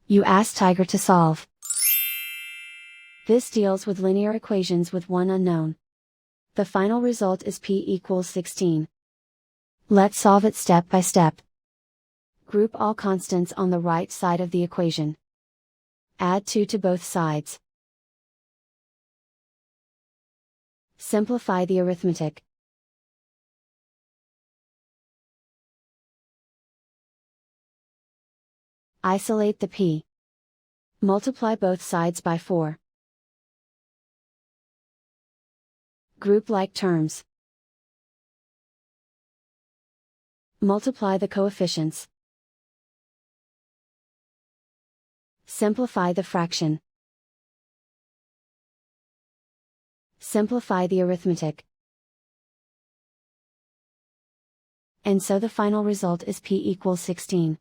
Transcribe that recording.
You ask Tiger to solve. This deals with linear equations with one unknown. The final result is p equals 16. Let's solve it step by step. Group all constants on the right side of the equation. Add 2 to both sides. Simplify the arithmetic. Isolate the p. Multiply both sides by 4. Group like terms. Multiply the coefficients. Simplify the fraction. Simplify the arithmetic. And so the final result is p equals 16.